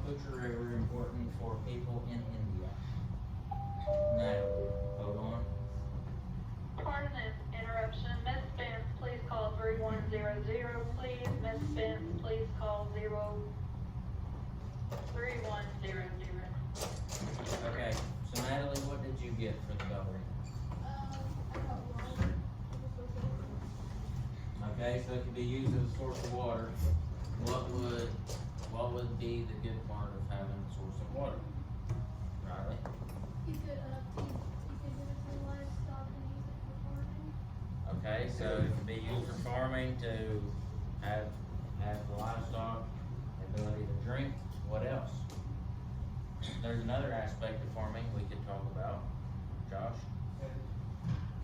Brahmaputra River important for people in India? Natalie, hold on. Pardon the interruption. Ms. Spence, please call 3100, please. Ms. Spence, please call 3100. Okay, so Natalie, what did you get for the bell ring? I got water. Okay, so it could be used as a source of water. What would be the good part of having a source of water? Riley? You could get it for livestock and use it for farming. Okay, so it can be used for farming to have the livestock, ability to drink. What else? There's another aspect of farming we could talk about. Josh?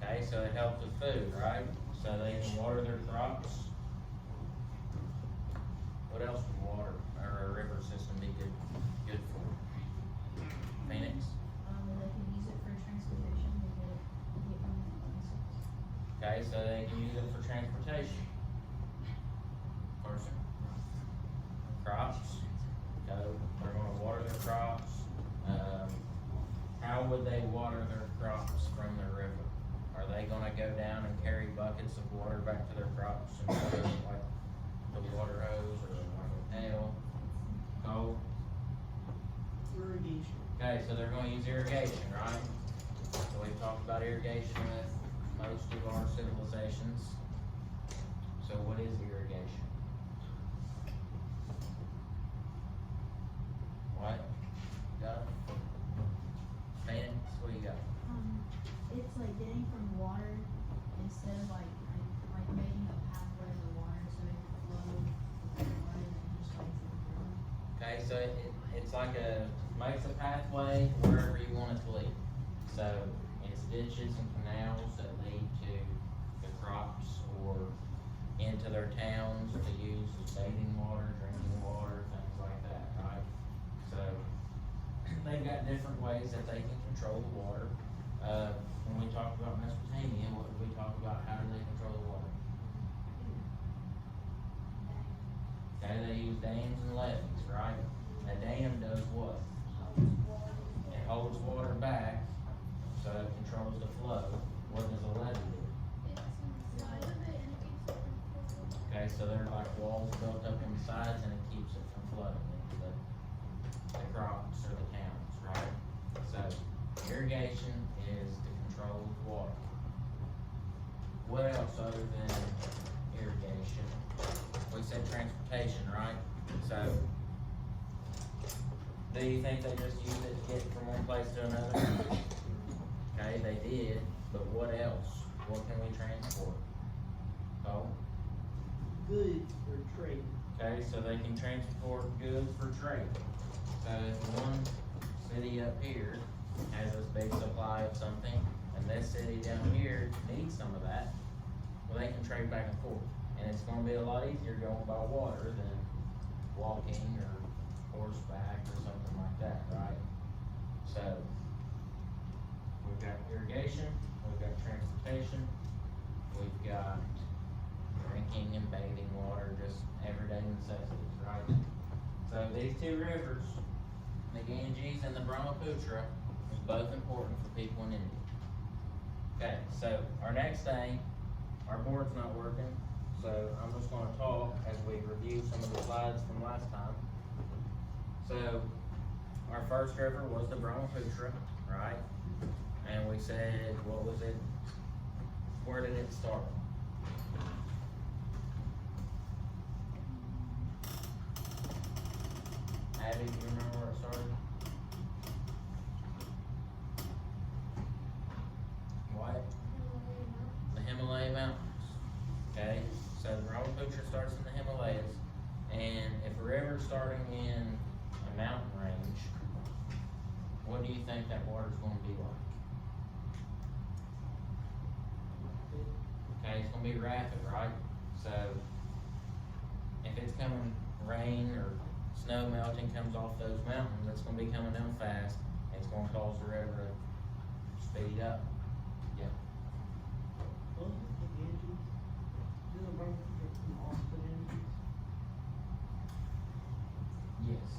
Okay, so it helps with food, right? So they can water their crops. What else would water or a river system be good for? Phoenix? They can use it for transportation to get from places. Okay, so they can use it for transportation. Person. Crops. Okay, they're gonna water their crops. How would they water their crops from the river? Are they gonna go down and carry buckets of water back to their crops and put it like the water hose or like a pail? Cole? Irrigation. Okay, so they're gonna use irrigation, right? So we've talked about irrigation with most of our civilizations. So what is irrigation? What? Got it? Phoenix, what do you got? It's like getting from water instead of like making a pathway of the water so it can flow rather than just like zip. Okay, so it's like makes a pathway wherever you want it to lead. So it's ditches and canals that lead to the crops or into their towns to use as bathing water, drinking water, things like that, right? So they've got different ways that they can control the water. When we talk about Mesopotamia, what did we talk about? How do they control the water? Okay, they use dams and levees, right? A dam does what? It holds water back, so it controls the flow. What does a levee do? It's inside of it and it keeps it from flowing. Okay, so they're like walls built up on the sides and it keeps it from flooding into the crops or the towns, right? So irrigation is to control water. What else other than irrigation? We said transportation, right? So do you think they just use it to get from one place to another? Okay, they did, but what else? What can we transport? Oh? Goods for trade. Okay, so they can transport goods for trade. So if one city up here has this big supply of something, and this city down here needs some of that, well, they can trade back and forth. And it's gonna be a lot easier going by water than walking or horseback or something like that, right? So, we've got irrigation, we've got transportation, we've got drinking and bathing water, just everyday necessities, right? So these two rivers, the Ganges and the Brahmaputra, is both important for people in India. Okay, so our next thing, our board's not working, so I'm just gonna talk as we review some of the slides from last time. So, our first river was the Brahmaputra, right? And we said, what was it? Where did it start? Abby, do you remember where it started? What? The Himalaya Mountains. Okay, so the Brahmaputra starts in the Himalayas, and if a river's starting in a mountain range, what do you think that water's gonna be like? Okay, it's gonna be rapid, right? So, if it's coming rain or snow melting comes off those mountains, it's gonna be coming down fast, and it's gonna cause the river to speed up. Yep. Wasn't it the Ganges? Didn't the Brahmaputra from Austin Ganges? Yes.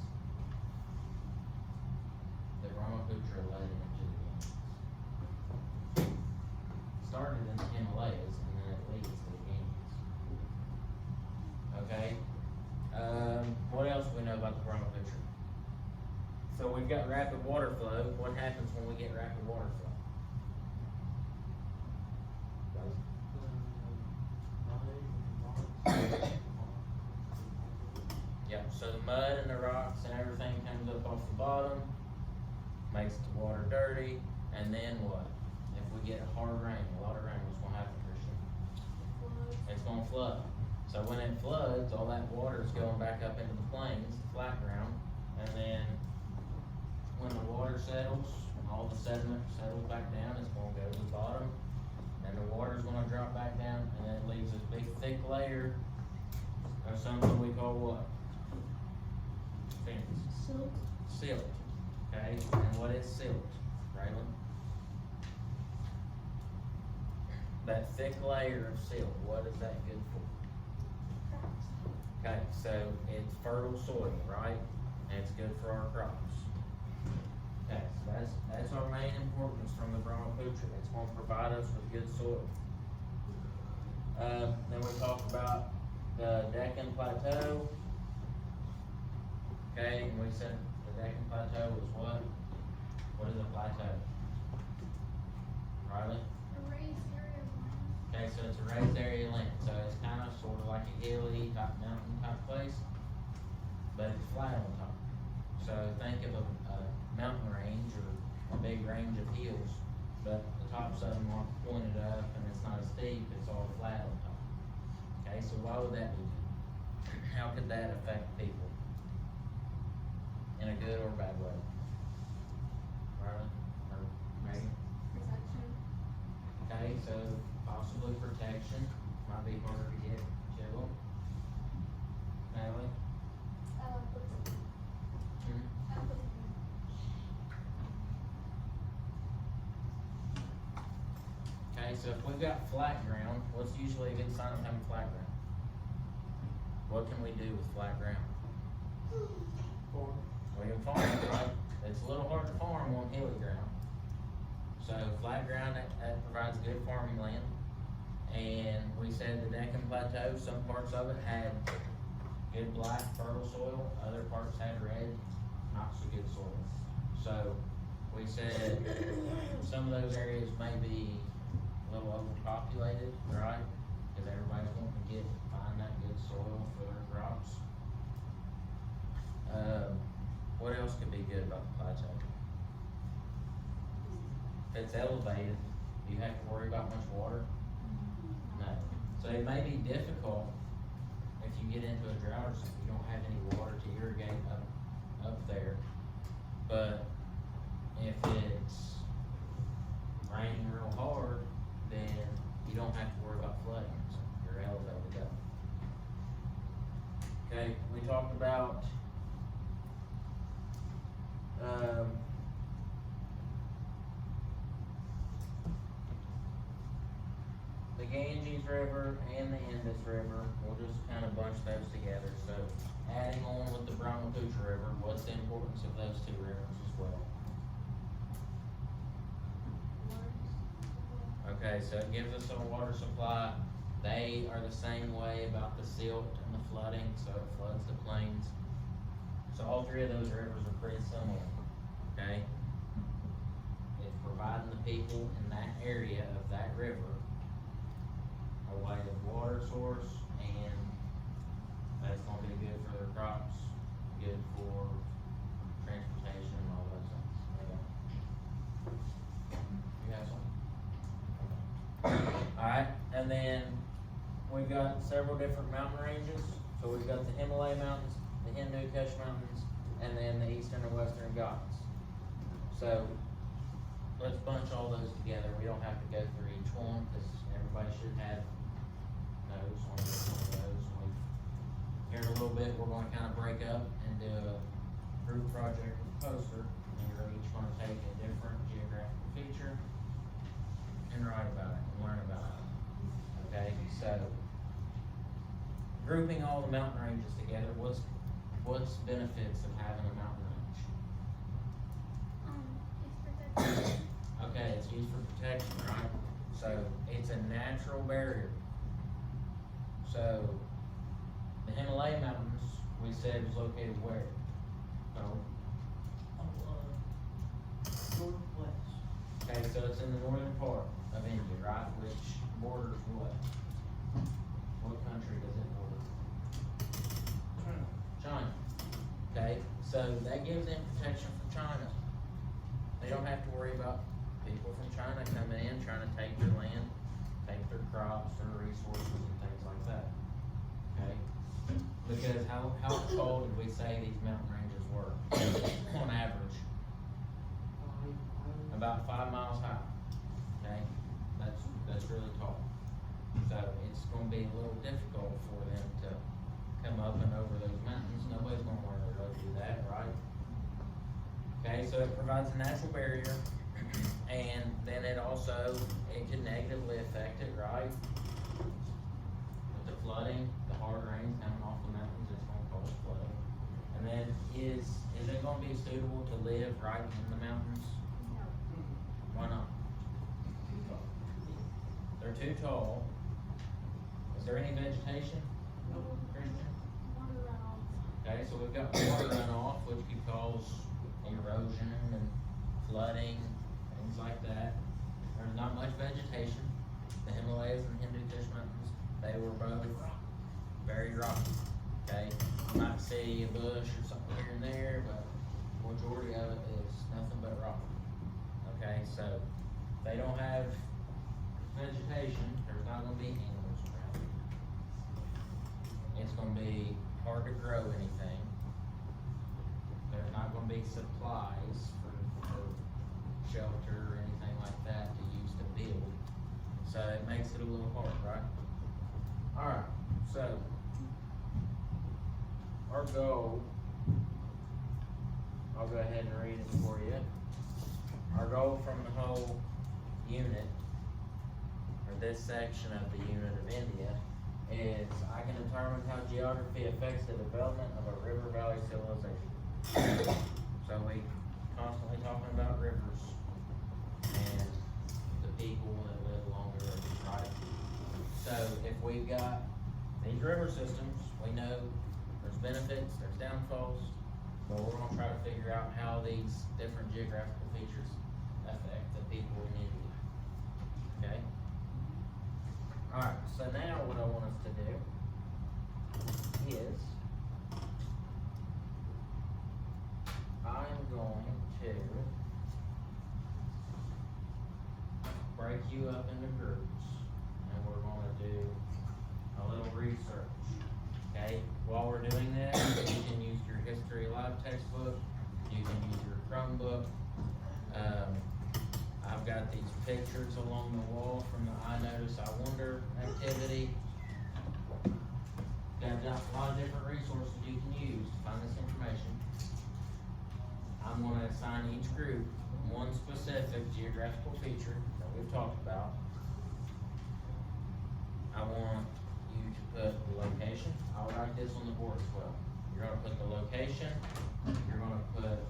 got rapid water flow. What happens when we get rapid water flow? Yep, so the mud and the rocks and everything comes up off the bottom, makes the water dirty, and then what? If we get hard rain, a lot of rain, what's gonna happen, Christian? It's gonna flood. So when it floods, all that water is going back up into the plains, the flat ground, and then when the water settles, all the sediment settles back down, it's gonna go to the bottom, and the water's gonna drop back down, and then it leaves this big thick layer of something we call what? Silt. Silt, okay, and what is silt, Raylan? That thick layer of silt, what is that good for? Okay, so it's fertile soil, right, and it's good for our crops. Okay, so that's our main importance from the Brahmaputra, it's gonna provide us with good soil. Then we talked about the Deccan Plateau. Okay, and we said the Deccan Plateau was what? What is a plateau? Riley? A raised area of land. Okay, so it's a raised area of land, so it's kind of sort of like a hilly type mountain type place, but it's flat on top. So think of a mountain range or a big range of hills, but the tops of them aren't pointed up and it's not as steep, it's all flat on top. Okay, so why would that be? How could that affect people? In a good or bad way? Riley? Or Megan? Protection. Okay, so possibly protection, might be harder to get, Jill. Natalie? Okay, so if we've got flat ground, what's usually a good sign of having flat ground? What can we do with flat ground? We can farm, right? It's a little hard to farm on hilly ground. So flat ground, that provides good farming land. And we said the Deccan Plateau, some parts of it had good black fertile soil, other parts had red, not so good soil. So we said some of those areas may be a little overpopulated, right? Cause everybody's wanting to find that good soil for their crops. What else could be good about the plateau? If it's elevated, do you have to worry about much water? No. So it may be difficult if you get into a drought or something, you don't have any water to irrigate up there. But if it's raining real hard, then you don't have to worry about flooding, so you're elevated up. Okay, we talked about the Ganges River and the Indus River, we'll just kind of bunch those together. So adding on with the Brahmaputra River, what's the importance of those two rivers as well? Okay, so it gives us a water supply. They are the same way about the silt and the flooding, so it floods the plains. So all three of those rivers are pretty similar, okay? It's providing the people in that area of that river a way of water source, and that's gonna be good for their crops, good for transportation and all those things. You have something? Alright, and then we've got several different mountain ranges. So we've got the Himalaya Mountains, the Hindu Kush Mountains, and then the Eastern and Western Ghats. So let's bunch all those together. We don't have to go through each one, because everybody should have notes on each one of those. Here in a little bit, we're gonna kind of break up and do a group project with a poster, and you're each gonna take a different geographical feature and write about it and learn about it. Okay, so grouping all the mountain ranges together, what's benefits of having a mountain range? It's protected. Okay, it's used for protection, right? So it's a natural barrier. So the Himalaya Mountains, we said, was located where? Oh, Okay, so it's in the northern part of India, right, which borders what? What country does it border? China. Okay, so that gives them protection from China. They don't have to worry about people from China coming in, trying to take their land, take their crops, their resources and things like that. Okay? Because how tall did we say these mountain ranges were on average? About 5 miles high. Okay? That's really tall. So it's gonna be a little difficult for them to come up and over those mountains. Nobody's gonna want to go do that, right? Okay, so it provides a natural barrier, and then it could negatively affect it, right? With the flooding, the hard rains coming off the mountains, it's gonna cause flooding. And then is it gonna be suitable to live right in the mountains? Why not? They're too tall. Is there any vegetation, Christian? Water runoff. Okay, so we've got water runoff, which could cause erosion and flooding, things like that. There's not much vegetation. The Himalayas and Hindu Kush Mountains, they were both very rocky, okay? You might see a bush or something here and there, but majority of it is nothing but rock. Okay, so they don't have vegetation, there's not gonna be animals around. It's gonna be hard to grow anything. There's not gonna be supplies for shelter or anything like that to use to build. So it makes it a little hard, right? Alright, so our goal, I'll go ahead and read it for you. Our goal from the whole unit, or this section of the unit of India, is I can determine how geography affects the development of a river valley civilization. So we constantly talking about rivers and the people that live along the rivers, right? So if we've got these river systems, we know there's benefits, there's downfalls, but we're gonna try to figure out how these different geographical features affect the people in India. Okay? Alright, so now what I want us to do is I'm going to break you up into groups, and we're gonna do a little research. Okay, while we're doing this, you can use your History Live textbook, you can use your Chromebook. I've got these pictures along the wall from the I Notice, I Wonder activity. Got a lot of different resources you can use to find this information. I'm gonna assign each group one specific geographical feature that we've talked about. I want you to put the location. I'll write this on the board as well. You're gonna put the location, you're gonna put,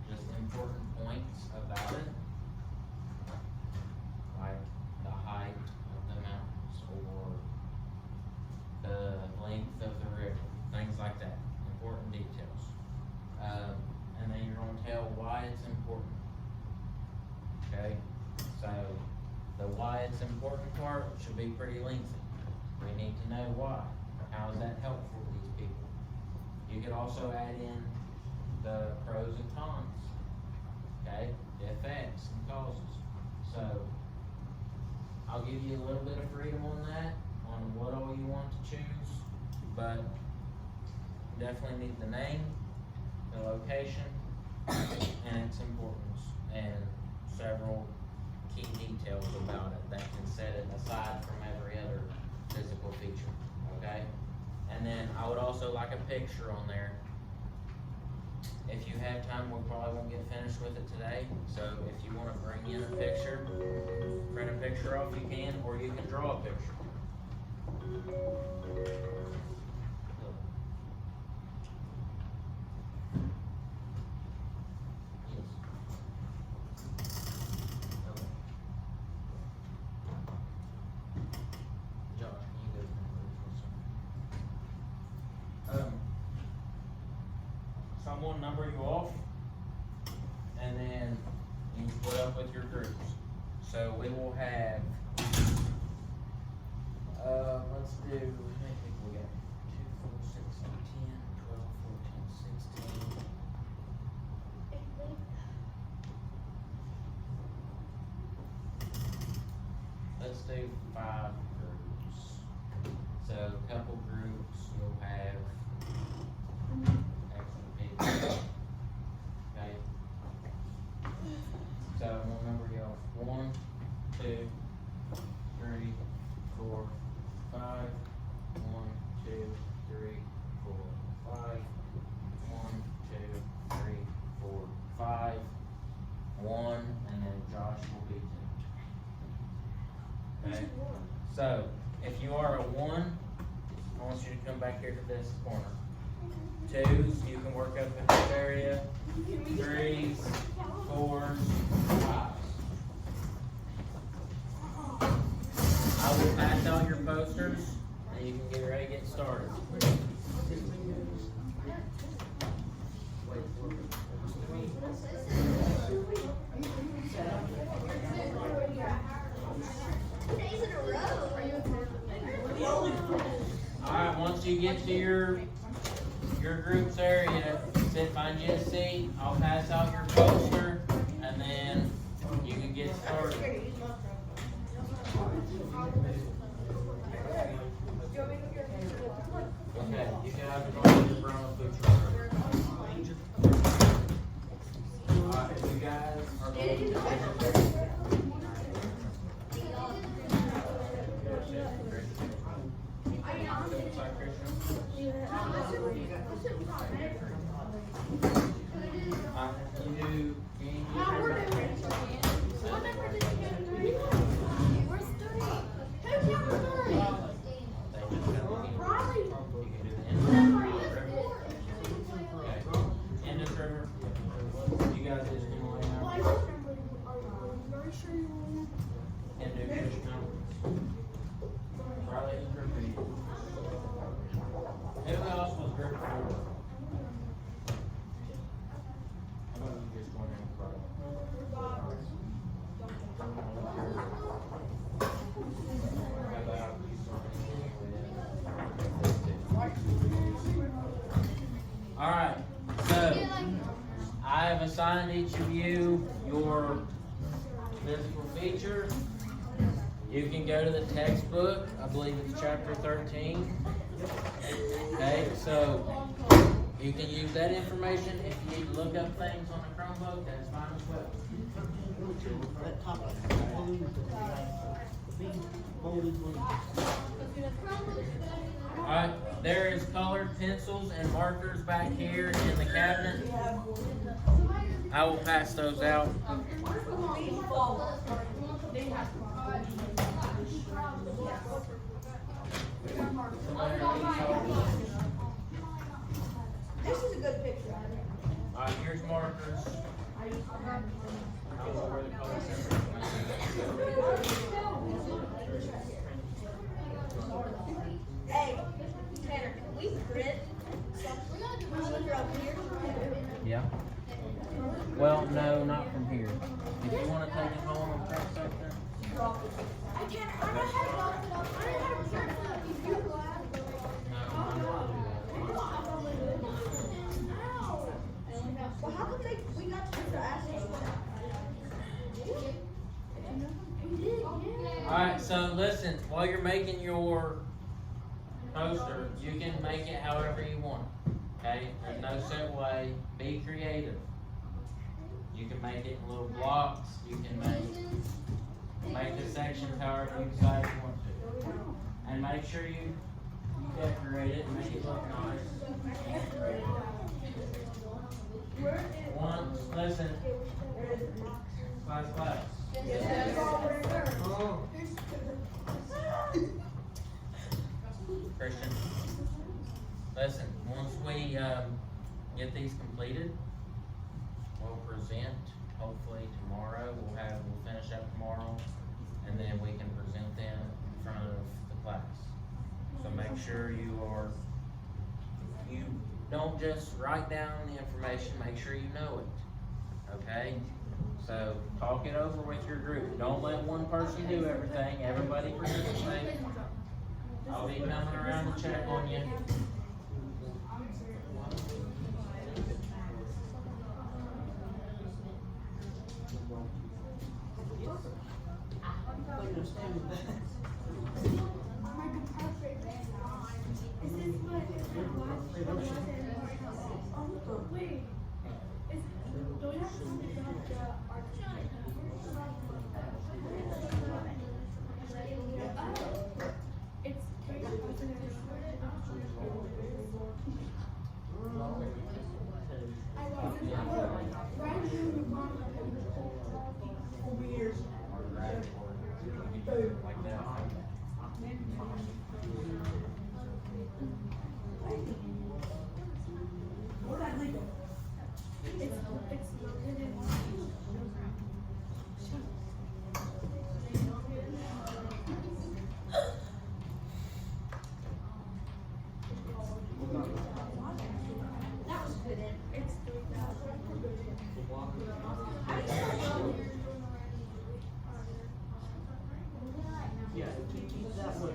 just important points about it, like the height of the mountains or the length of the river, things like that, important details. And then you're gonna tell why it's important. Okay, so the why it's important part should be pretty lengthy. We need to know why. How is that helpful to these people? You could also add in the pros and cons. Okay, the effects and causes. So I'll give you a little bit of freedom on that, on what all you want to choose, but you definitely need the name, the location, and its importance, and several key details about it that can set it aside from every other physical feature, okay? And then I would also like a picture on there. If you have time, we probably won't get finished with it today, so if you wanna bring in a picture, print a picture off, you can, or you can draw a picture. Josh, can you go to the first one? So I'm gonna number you off, and then up with your groups. So we will have, let's do, how many people we got? 2, 4, 6, 10, 12, 14, 16. Let's do 5 groups. So a couple groups, you'll have extra people. Okay? So we'll number y'all 1, 2, 3, 4, 5. 1, 2, 3, 4, 5. 1, 2, 3, 4, 5. 1, and then Josh will be 2. Okay? So, if you are a 1, I want you to come back here to this corner. 2s, you can work up in this area. 3s, 4s, 5s. I will pass out your posters, and you can get ready to get started. Alright, once you get to your group's area, find you a seat, I'll pass out your poster, and then you can get started. Okay, you guys are going to the Brown food truck. Alright, you guys are going to Alright, so I have assigned each of you your physical feature. You can go to the textbook, I believe it's chapter 13. Okay, so you can use that information. If you need to look up things on the Chromebook, that's fine as well. That top Alright, there is colored pencils and markers back here in the cabinet. I will pass those out. This is a good picture. Alright, here's markers. I don't know where the colors Hey, Tanner, can we print something over here? Yeah. Well, no, not from here. If you want to take it home and print something. I can't, I don't have it up. I don't have a print if you're glad. No, I'm not doing Ow. Well, how come we got to ask us We did, yeah. Alright, so listen, while you're making your poster, you can make it however you want. Okay? There's no set way. Be creative. You can make it in little blocks. You can make the sections however you decide you want to. And make sure you decorate it and make it look nice. Once, listen. Class. Christian, listen, once we get these completed, we'll present, hopefully tomorrow, we'll finish up tomorrow, and then we can present them in front of the class. So make sure you don't just write down the information, make sure you know it, okay? So talk it over with your group. Don't let one person do everything. Everybody participate. I'll be coming around to check on you. I understand with that. Wait, do we have something about the it's Like that. it's located in that was good. It's 3,000. Yeah, keep that one.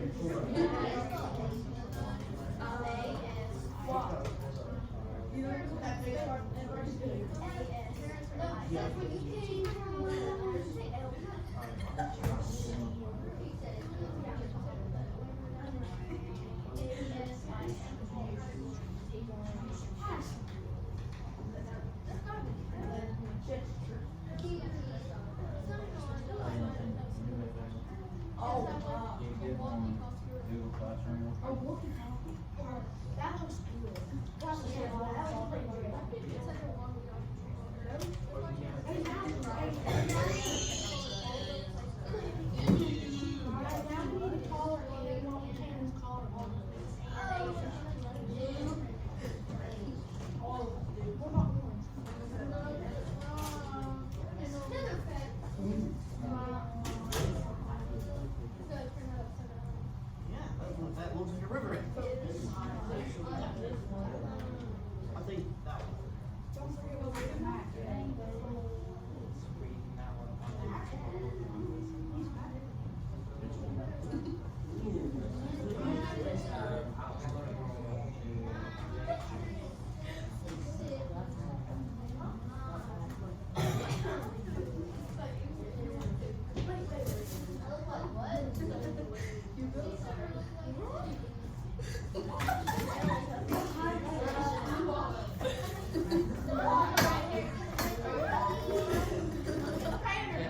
Google Classroom. That looks good. That looks good. It's like a long Yeah, that looks like a river. I think that one.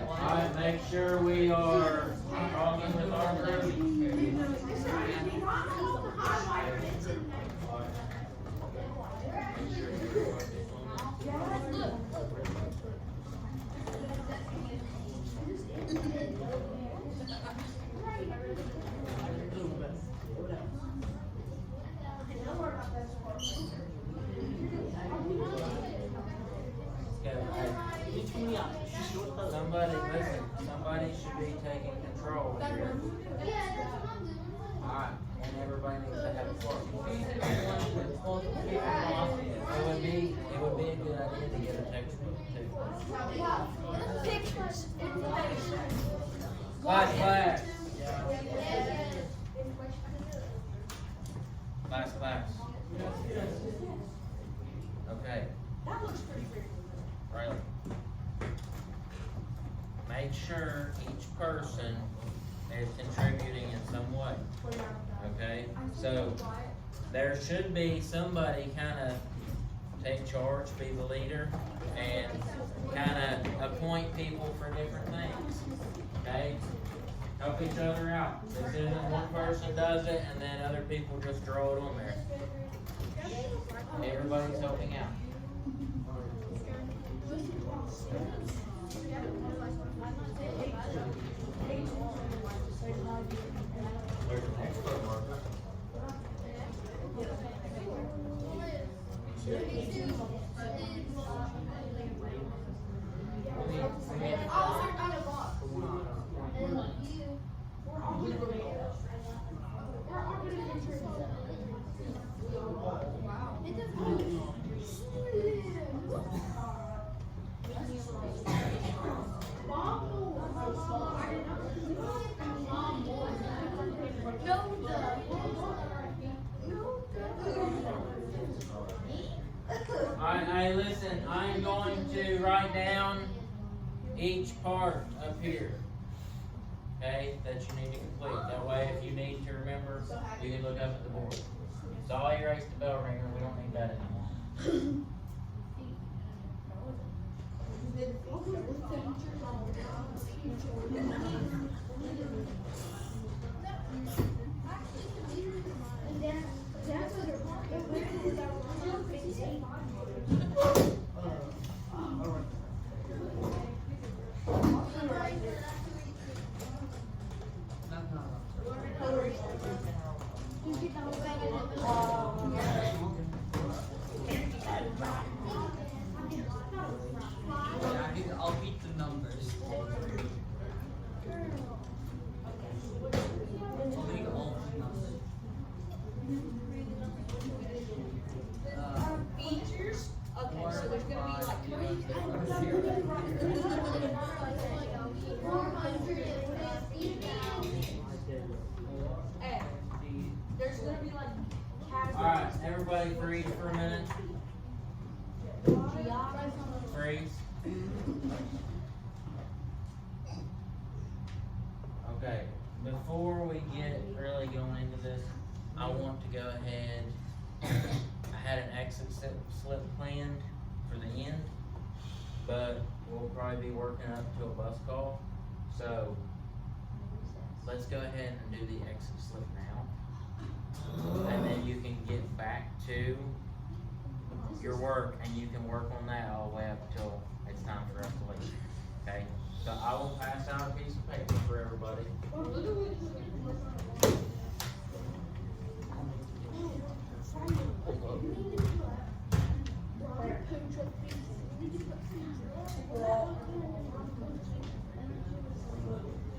Alright, make sure we are talking with our group. Somebody, listen, somebody should be taking control here. Alright, and everybody needs to have a part. It would be a good idea to get a textbook too. Class. Class. Okay, That looks pretty good. Riley. Make sure each person is contributing in some way, okay? So, there should be somebody kinda take charge, be the leader, and kinda appoint people for different things, okay? Help each other out. This isn't one person does it and then other people just throw it on there. Everybody's helping out. There's an expert marker. Okay, listen, I'm going to write down each part up here. Okay, that you need to complete. That way, if you need to remember, you can look up at the board. So I erased the bell ringer, we don't need that anymore. I'll beat the numbers. I'll beat all the numbers. Features? Okay, so there's gonna be like there's gonna be like Alright, everybody breathe for a minute. Freeze. Okay, before we get really going into this, I want to go ahead. I had an exit slip planned for the end, but we'll probably be working up to a bus call. So let's go ahead and do the exit slip now. And then you can get back to your work and you can work on that all the way up till it's time for us to leave. Okay? So I will pass out a piece of paper for everybody.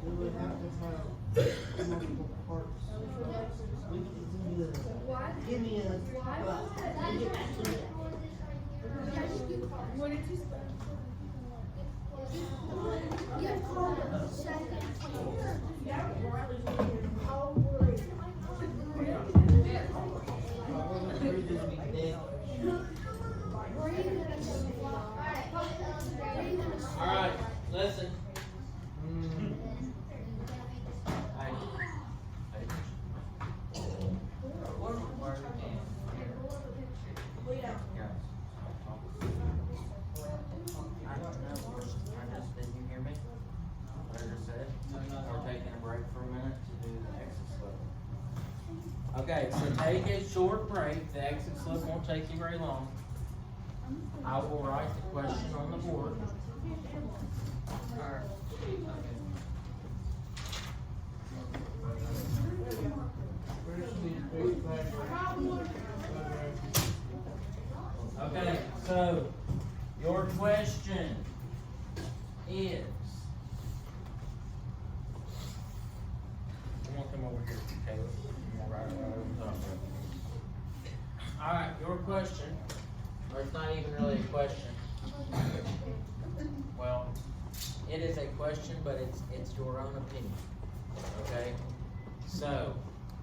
We would have to have multiple parts. We can do the, give me a, we'll get back to it. Alright, listen. Did you hear me? What I just said? We're taking a break for a minute to do the exit slip. Okay, so take a short break. The exit slip won't take you very long. I will write the question on the board. Okay, so your question is. I'm gonna come over here, Caleb. I'm gonna write it right over top of it. Alright, your question, or it's not even really a question. Well, it is a question, but it's your own opinion, okay? So,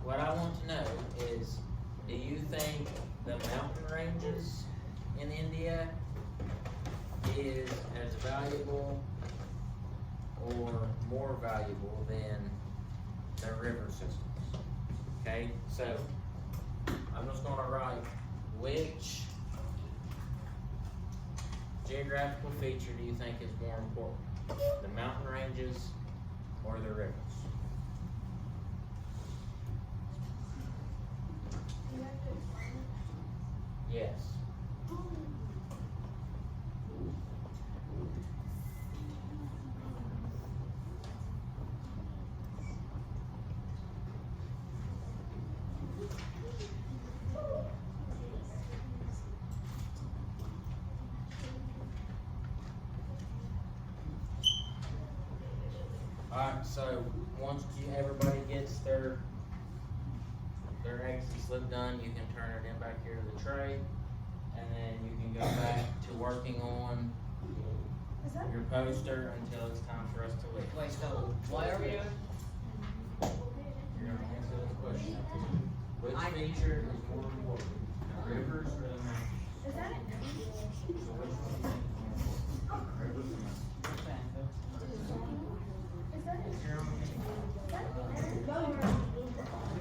what I want to know is, do you think the mountain ranges in India is as valuable or more valuable than the river systems? Okay, so I'm just gonna write which geographical feature do you think is more important? The mountain ranges or the rivers? Yes. Alright, so once everybody gets their exit slip done, you can turn it in back here to the tray, and then you can go back to working on your poster until it's time for us to leave. Wait, so what are we doing? You're gonna answer the question. Which feature is more important, the rivers or the mountains? We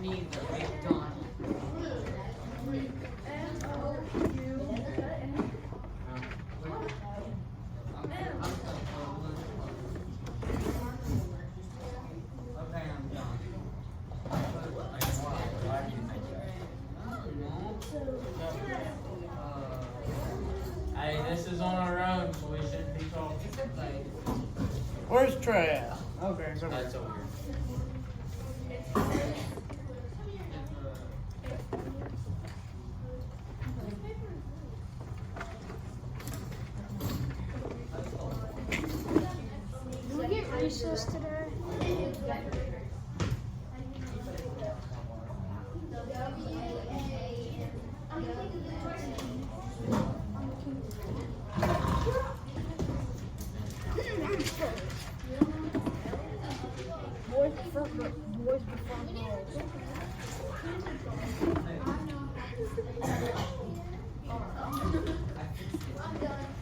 need the big John. Okay, I'm done. Why do you think that? Hey, this is on our own, so we shouldn't be talking. It's okay. Where's Trey at? Okay, so That's over here. Did we get recess today? Boys prefer girls. I fixed it.